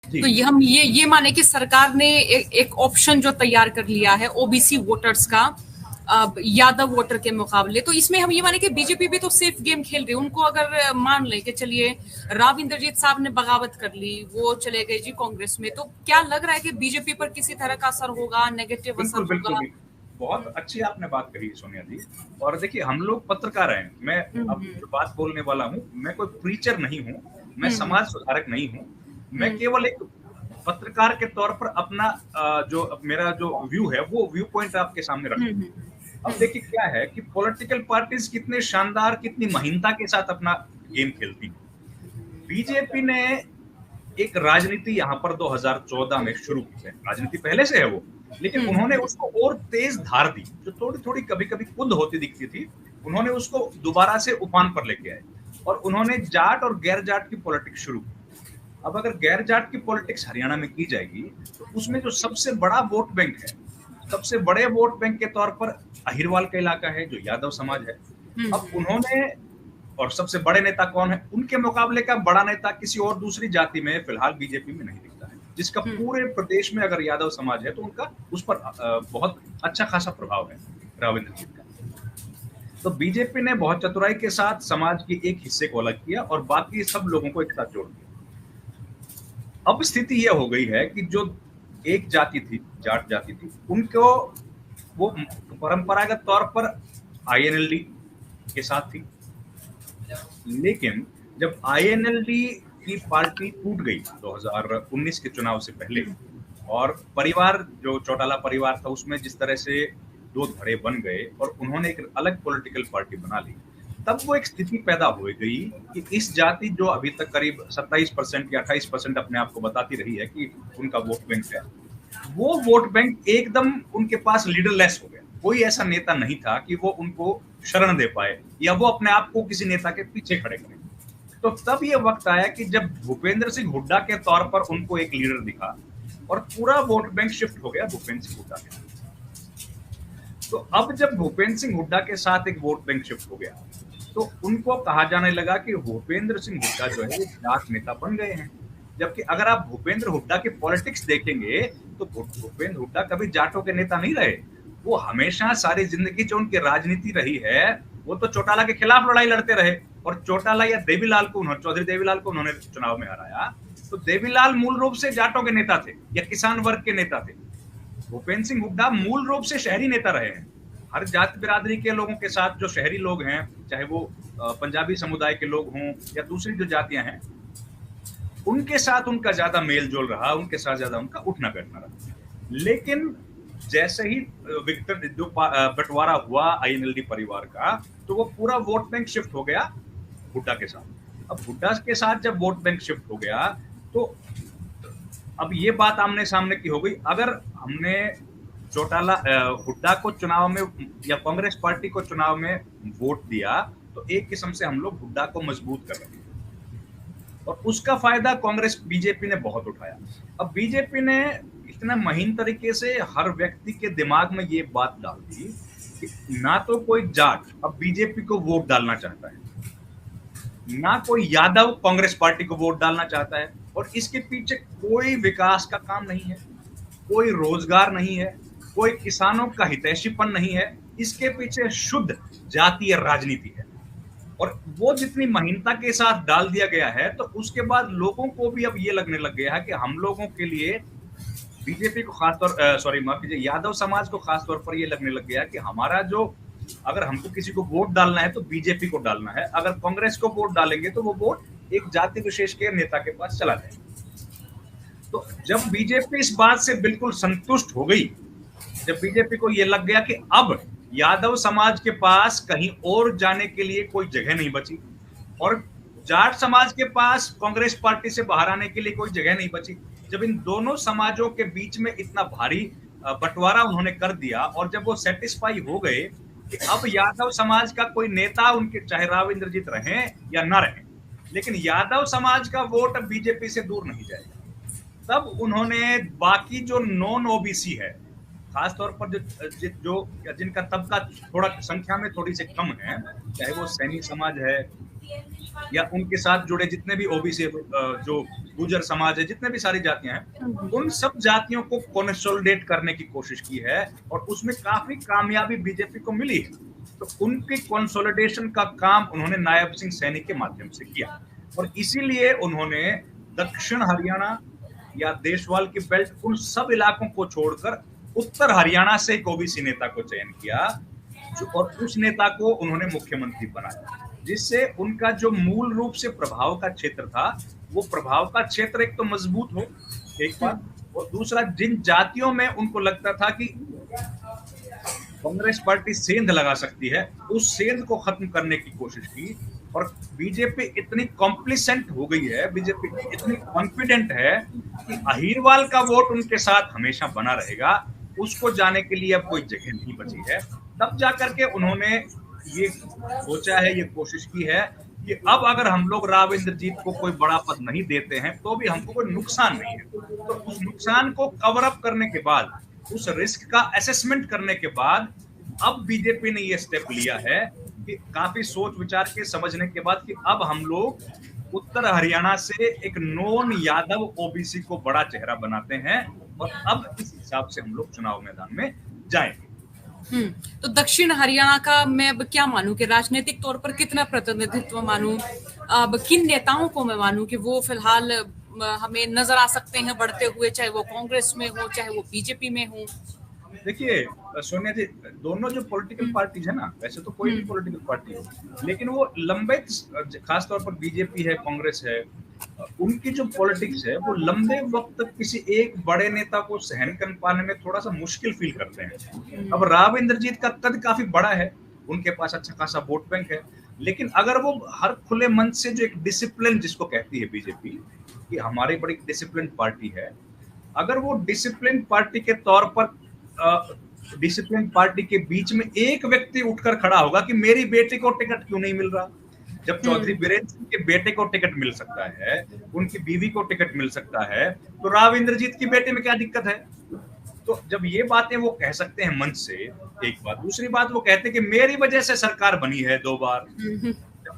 जी। तो ये हम ये माने कि सरकार ने एक ऑप्शन जो तैयार कर लिया है ओबीसी वोटर्स का यादव वोटर के मुकाबले, तो इसमें हम ये माने कि बीजेपी भी तो सेफ गेम खेल रही है। उनको अगर मान लें कि चलिए राव इंद्रजीत साहब ने बगावत कर ली, वो चले गए जी कांग्रेस में, तो क्या लग रहा है कि बीजेपी पर किसी तरह का असर होगा, नेगेटिव बिल्कुल, असर बिल्कुल, होगा? बिल्कुल। बहुत अच्छी आपने बात कही सोनिया जी। और देखिए हम लोग पत्रकार हैं, मैं अब हम्म जो बात बोलने वाला हूँ, मैं कोई प्रीचर नहीं हूँ, मैं हम्म समाज सुधारक नहीं हूँ। मैं हम्म केवल एक पत्रकार के तौर पर अपना जो मेरा जो व्यू है, वो व्यू पॉइंट आपके सामने हम्म रखूँ। हम्म अब देखिए क्या है कि पॉलिटिकल पार्टीज कितने शानदार, कितनी महीनता के साथ अपना गेम खेलती हैं। बीजेपी ने एक राजनीति यहाँ पर 2014 में शुरू की है। राजनीति पहले से है वो, लेकिन उन्होंने हम्म उसको और तेज धार दी। जो थोड़ी-थोड़ी कभी-कभी कुंद होती दिखती थी, उन्होंने उसको दोबारा से उफान पर लेके आए और उन्होंने जाट और गैर जाट की पॉलिटिक्स शुरू की। अब अगर गैर जाट की पॉलिटिक्स हरियाणा में की जाएगी, तो उसमें जो सबसे बड़ा वोट बैंक है, सबसे बड़े वोट बैंक के तौर पर अहिरवाल का इलाका है, जो यादव समाज है। अब हम्म उन्होंने और सबसे बड़े नेता कौन है? उनके मुकाबले का बड़ा नेता किसी और दूसरी जाति में फिलहाल बीजेपी में नहीं दिखता है, जिसका हम्म पूरे प्रदेश में अगर यादव समाज है तो उनका उस पर बहुत अच्छा खासा प्रभाव है राविंद्र जीत का। तो बीजेपी ने बहुत चतुराई के साथ समाज के एक हिस्से को अलग किया और बाकी सब लोगों को एक साथ जोड़ दिया। अब स्थिति यह हो गई है कि जो एक जाति थी, जाट जाति थी, उनको वो परंपरागत तौर पर आईएनएलडी के साथ थी। लेकिन जब आईएनएलडी की पार्टी टूट गई 2019 के चुनाव से पहले और परिवार जो चौटाला परिवार था उसमें जिस तरह से दो धड़े बन गए और उन्होंने एक अलग पॉलिटिकल पार्टी बना ली, तब वो एक स्थिति पैदा हो गई कि इस जाति जो अभी तक करीब 27% या 28% अपने आप को बताती रही है कि उनका वोट बैंक है, वो वोट बैंक एकदम उनके पास लीडरलेस हो गया। कोई ऐसा नेता नहीं था कि वो उनको शरण दे पाए या वो अपने आप को किसी नेता के पीछे खड़े करें। तो तब ये वक्त आया कि जब भूपेंद्र सिंह हुड्डा के तौर पर उनको एक लीडर दिखा और पूरा वोट बैंक शिफ्ट हो गया भूपेंद्र सिंह हुड्डा के। तो अब जब भूपेंद्र सिंह हुड्डा के साथ एक वोट बैंक शिफ्ट हो गया, तो उनको कहा जाने लगा कि भूपेंद्र सिंह हुड्डा जो है वो जाट नेता बन गए हैं। जबकि अगर आप भूपेंद्र हुड्डा की पॉलिटिक्स देखेंगे, तो भूपेंद्र हुड्डा कभी जाटों के नेता नहीं रहे। वो हमेशा सारी जिंदगी जो उनकी राजनीति रही है, वो तो चौटाला के खिलाफ लड़ाई लड़ते रहे और चौटाला या देवीलाल को उन्होंने चौधरी देवीलाल को उन्होंने चुनाव में हराया। तो देवीलाल मूल रूप से जाटों के नेता थे या किसान वर्ग के नेता थे। भूपेंद्र सिंह हुड्डा मूल रूप से शहरी नेता रहे हैं। हर जाति बिरादरी के लोगों के साथ जो शहरी लोग हैं, चाहे वो पंजाबी समुदाय के लोग हों या दूसरी जो जातियां हैं, उनके साथ उनका ज्यादा मेल जोल रहा, उनके साथ ज्यादा उनका उठना बैठना रहा। लेकिन जैसे ही विक्टर जो बंटवारा हुआ आईएनएलडी परिवार का, तो वो पूरा वोट बैंक शिफ्ट हो गया हुड्डा के साथ। अब हुड्डा के साथ जब वोट बैंक शिफ्ट हो गया, तो अब ये बात आमने सामने की हो गई। अगर हमने चौटाला हुड्डा को चुनाव में या कांग्रेस पार्टी को चुनाव में वोट दिया, तो एक किस्म से हम लोग हुड्डा को मजबूत कर रहे हैं और उसका फायदा कांग्रेस बीजेपी ने बहुत उठाया। अब बीजेपी ने इतना महीन तरीके से हर व्यक्ति के दिमाग में ये बात डाल दी कि ना तो कोई जाट अब बीजेपी को वोट डालना चाहता है, ना कोई यादव कांग्रेस पार्टी को वोट डालना चाहता है, और इसके पीछे कोई विकास का काम नहीं है, कोई रोजगार नहीं है, कोई किसानों का हितैषीपन नहीं है। इसके पीछे शुद्ध जातीय राजनीति है और वो जितनी महीनता के साथ डाल दिया गया है, तो उसके बाद लोगों को भी अब ये लगने लग गया है कि हम लोगों के लिए बीजेपी को खासतौर सॉरी माफ कीजिए, यादव समाज को खासतौर पर ये लगने लग गया कि हमारा जो अगर हमको किसी को वोट डालना है तो बीजेपी को डालना है, अगर कांग्रेस को वोट डालेंगे तो वो वोट एक जाति विशेष के नेता के पास चला जाएगा। तो जब बीजेपी इस बात से बिल्कुल संतुष्ट हो गई, जब बीजेपी को यह लग गया कि अब यादव समाज के पास कहीं और जाने के लिए कोई जगह नहीं बची और जाट समाज के पास कांग्रेस पार्टी से बाहर आने के लिए कोई जगह नहीं बची, जब इन दोनों समाजों के बीच में इतना भारी बंटवारा उन्होंने कर दिया और जब वो सेटिस्फाई हो गए कि अब यादव समाज का कोई नेता उनके चाहे राव इंद्रजीत रहे या ना रहे, लेकिन यादव समाज का वोट अब बीजेपी से दूर नहीं जाएगा, तब उन्होंने बाकी जो नॉन ओबीसी है, खासतौर पर जो जिनका तबका थोड़ा संख्या में थोड़ी सी कम है, चाहे वो सैनी समाज है, या उनके साथ जुड़े जितने भी ओबीसी जो गुर्जर समाज है, जितने भी सारी जातियां हैं, उन सब जातियों को कंसोलिडेट करने की कोशिश की है और उसमें काफी कामयाबी बीजेपी को मिली है। तो उनकी कंसोलिडेशन का काम उन्होंने नायब सिंह सैनी के माध्यम से किया और इसीलिए उन्होंने दक्षिण हरियाणा या देशवाल की बेल्ट, उन सब इलाकों को छोड़कर उत्तर हरियाणा से एक ओबीसी नेता को चयन किया और उस नेता को उन्होंने मुख्यमंत्री बनाया, जिससे उनका जो मूल रूप से प्रभाव का क्षेत्र था, वो प्रभाव का क्षेत्र एक तो मजबूत हो, एक बात, और दूसरा जिन जातियों में उनको लगता था कि कांग्रेस पार्टी सेंध लगा सकती है, उस सेंध को खत्म करने की कोशिश की। और बीजेपी इतनी कॉम्प्लिसेंट हो गई है, बीजेपी इतनी कॉन्फिडेंट है कि अहिरवाल का वोट उनके साथ हमेशा बना रहेगा, उसको जाने के लिए अब कोई जगह नहीं बची है। तब जाकर के उन्होंने ये सोचा है, ये कोशिश की है कि अब अगर हम लोग राव इंद्रजीत को कोई बड़ा पद नहीं देते हैं तो भी हमको कोई नुकसान नहीं है। तो उस नुकसान को कवर अप करने के बाद, उस रिस्क का असेसमेंट करने के बाद अब बीजेपी ने ये स्टेप लिया है कि काफी सोच विचार के समझने के बाद कि अब हम लोग उत्तर हरियाणा से एक नॉन यादव ओबीसी को बड़ा चेहरा बनाते हैं और अब इस हिसाब से हम लोग चुनाव मैदान में जाएंगे। तो दक्षिण हरियाणा का मैं अब क्या मानूं कि राजनीतिक तौर पर कितना प्रतिनिधित्व मानूं, अब किन नेताओं को मैं मानूं कि वो फिलहाल हमें नजर आ सकते हैं बढ़ते हुए, चाहे वो कांग्रेस में हो चाहे वो बीजेपी में हो? देखिए सोनिया जी, दोनों जो पॉलिटिकल पार्टीज है ना, वैसे तो कोई भी पॉलिटिकल पार्टी हो, लेकिन वो लंबे, खासतौर पर बीजेपी है, कांग्रेस है, उनकी जो पॉलिटिक्स है वो लंबे वक्त तक किसी एक बड़े नेता को सहन कर पाने में थोड़ा सा मुश्किल फील करते हैं। अब राव इंद्रजीत का कद काफी बड़ा है, उनके पास अच्छा खासा वोट बैंक है, लेकिन अगर वो हर खुले मन से जो एक डिसिप्लिन जिसको कहती है बीजेपी कि हमारी बड़ी डिसिप्लिन पार्टी है, अगर वो डिसिप्लिन पार्टी के तौर पर डिसिप्लिन पार्टी के बीच में एक व्यक्ति उठकर खड़ा होगा कि मेरी बेटी को टिकट क्यों नहीं मिल रहा, जब चौधरी बीरेंद्र सिंह के बेटे को टिकट मिल सकता है, उनकी बीवी को टिकट मिल सकता है, तो राव इंद्रजीत की बेटे में क्या दिक्कत है? तो जब ये बातें वो कह सकते हैं मंच से, एक बात, दूसरी बात वो कहते हैं कि मेरी वजह से सरकार बनी है 2 बार,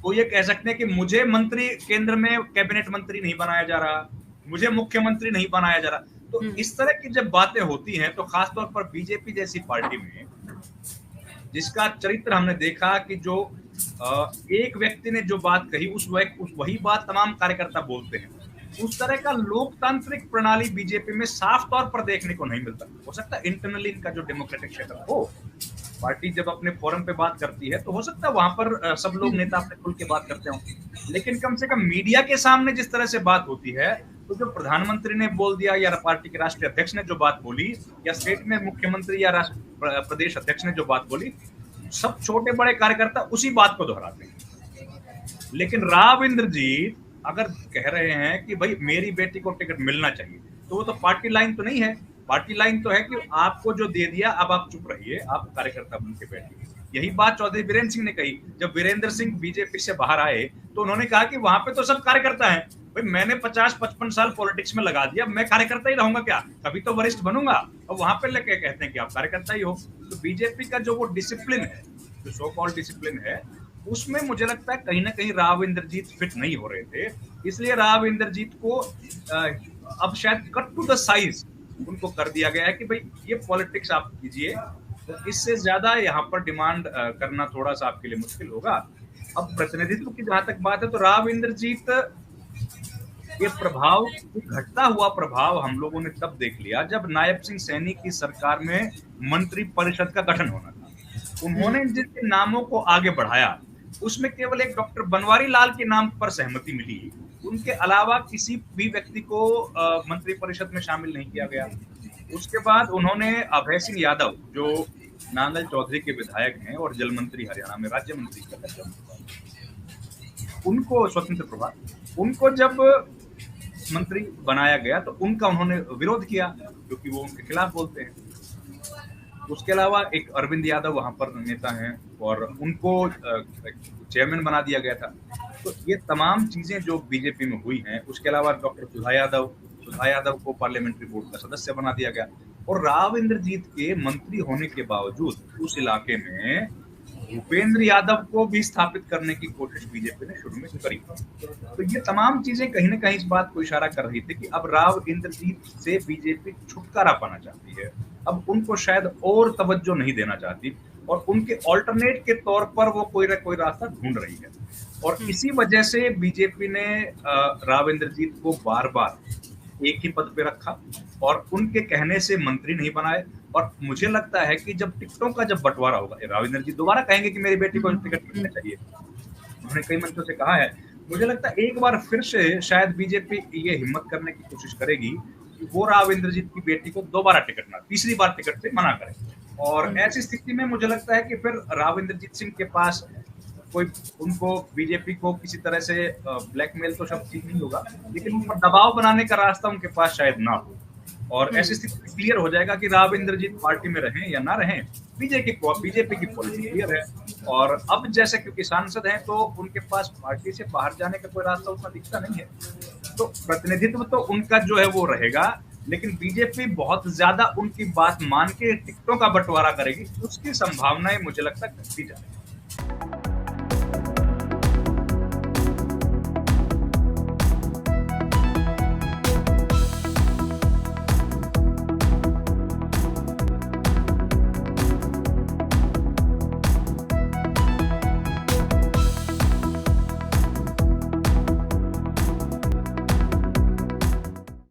वो ये कह सकते हैं कि मुझे मंत्री, केंद्र में कैबिनेट मंत्री नहीं बनाया जा रहा, मुझे मुख्यमंत्री नहीं बनाया जा रहा। तो इस तरह की जब बातें होती हैं तो खासतौर पर बीजेपी जैसी पार्टी में, जिसका चरित्र हमने देखा कि जो एक व्यक्ति ने जो बात कही उस वही बात तमाम कार्यकर्ता बोलते हैं, उस तरह का लोकतांत्रिक प्रणाली बीजेपी में साफ तौर पर देखने को नहीं मिलता। हो सकता है इंटरनली इनका जो डेमोक्रेटिक सेटअप हो, पार्टी जब अपने फोरम पे बात करती है तो हो सकता है वहां पर सब लोग नेता अपने खुल के बात करते हो, लेकिन कम से कम मीडिया के सामने जिस तरह से बात होती है, तो जो प्रधानमंत्री ने बोल दिया या पार्टी के राष्ट्रीय अध्यक्ष ने जो बात बोली या स्टेट में मुख्यमंत्री या प्रदेश अध्यक्ष ने जो बात बोली, सब छोटे बड़े कार्यकर्ता उसी बात को दोहराते हैं। लेकिन राव इंद्रजीत अगर कह रहे हैं कि भाई मेरी बेटी को टिकट मिलना चाहिए, तो वो तो पार्टी लाइन तो नहीं है। पार्टी लाइन तो है कि आपको जो दे दिया अब आप चुप रहिए, आप कार्यकर्ता बन के बैठिए। यही बात चौधरी बीरेंद्र सिंह ने कही। जब वीरेंद्र सिंह बीजेपी से बाहर आए तो उन्होंने कहा कि वहां पे तो सब कार्यकर्ता हैं, भाई मैंने 50-55 साल पॉलिटिक्स में लगा दिया, मैं कार्यकर्ता ही रहूंगा क्या, कभी तो वरिष्ठ बनूंगा। और वहां पे लेके कहते हैं कि आप कार्यकर्ता ही हो। तो बीजेपी का जो वो डिसिप्लिन है, जो सो कॉल्ड डिसिप्लिन है, उसमें मुझे लगता है कहीं ना कहीं राव इंद्रजीत फिट नहीं हो रहे थे। इसलिए राव इंद्रजीत को अब शायद कट टू द साइज उनको कर दिया गया है कि भाई ये पॉलिटिक्स आप कीजिए, तो इससे ज्यादा यहाँ पर डिमांड करना थोड़ा सा आपके लिए मुश्किल होगा। अब प्रतिनिधित्व की जहां तक बात है, तो राव इंद्रजीत ये प्रभाव, घटता हुआ प्रभाव हम लोगों ने तब देख लिया जब नायब सिंह सैनी की सरकार में मंत्री परिषद का गठन होना था। उन्होंने जिन नामों को आगे बढ़ाया उसमें केवल एक डॉक्टर बनवारी लाल के नाम पर सहमति मिली, उनके अलावा किसी भी व्यक्ति को मंत्री परिषद में शामिल नहीं किया गया। उसके बाद उन्होंने अभय सिंह यादव, जो नांगल चौधरी के विधायक हैं और जल मंत्री हरियाणा में राज्य मंत्री का दर्जा, उनको स्वतंत्र प्रभार, उनको जब मंत्री बनाया गया तो उनका उन्होंने विरोध किया क्योंकि वो उनके खिलाफ बोलते हैं। उसके अलावा एक अरविंद यादव वहां पर नेता हैं और उनको चेयरमैन बना दिया गया था। तो ये तमाम चीजें जो बीजेपी में हुई हैं। उसके अलावा डॉक्टर सुधा यादव को पार्लियामेंट्री बोर्ड का सदस्य बना दिया गया। और राव इंद्रजीत के मंत्री होने के बावजूद उस इलाके में भूपेंद्र यादव को भी स्थापित करने की कोशिश बीजेपी ने शुरू में करी। तो ये तमाम चीजें कहीं ना कहीं इस बात को इशारा कर रही थी कि अब राव इंद्रजीत से बीजेपी छुटकारा पाना चाहती है, अब उनको शायद और तवज्जो नहीं देना चाहती और उनके ऑल्टरनेट के तौर पर वो कोई ना कोई रास्ता ढूंढ रही है। और इसी वजह से बीजेपी ने राव इंद्रजीत को बार बार एक ही पद पे रखा और उनके कहने से मंत्री नहीं बनाए। और मुझे लगता है कि जब टिकटों का जब बंटवारा होगा, राव इंद्रजीत जी दोबारा कहेंगे कि मेरी बेटी को टिकट मिलना चाहिए, उन्होंने कई मंचों से कहा है। मुझे लगता है एक बार फिर से शायद बीजेपी ये हिम्मत करने की कोशिश करेगी कि वो राव इंद्रजीत की बेटी को दोबारा टिकट ना, तीसरी बार टिकट से मना करे। और ऐसी स्थिति में मुझे लगता है कि फिर राव इंद्रजीत सिंह के पास कोई, उनको बीजेपी को किसी तरह से ब्लैकमेल तो शब्द ठीक नहीं होगा, लेकिन उन पर दबाव बनाने का रास्ता उनके पास शायद ना हो। और ऐसी स्थिति में क्लियर हो जाएगा कि राव इंद्रजीत पार्टी में रहें या ना रहें, बीजेपी की पॉलिसी क्लियर है। और अब जैसे क्योंकि सांसद हैं तो उनके पास पार्टी से बाहर जाने का कोई रास्ता उतना दिखता नहीं है, तो प्रतिनिधित्व तो उनका जो है वो रहेगा, लेकिन बीजेपी बहुत ज्यादा उनकी बात मान के टिकटों का बंटवारा करेगी, उसकी संभावनाएं मुझे लगता है घटती जा रही है।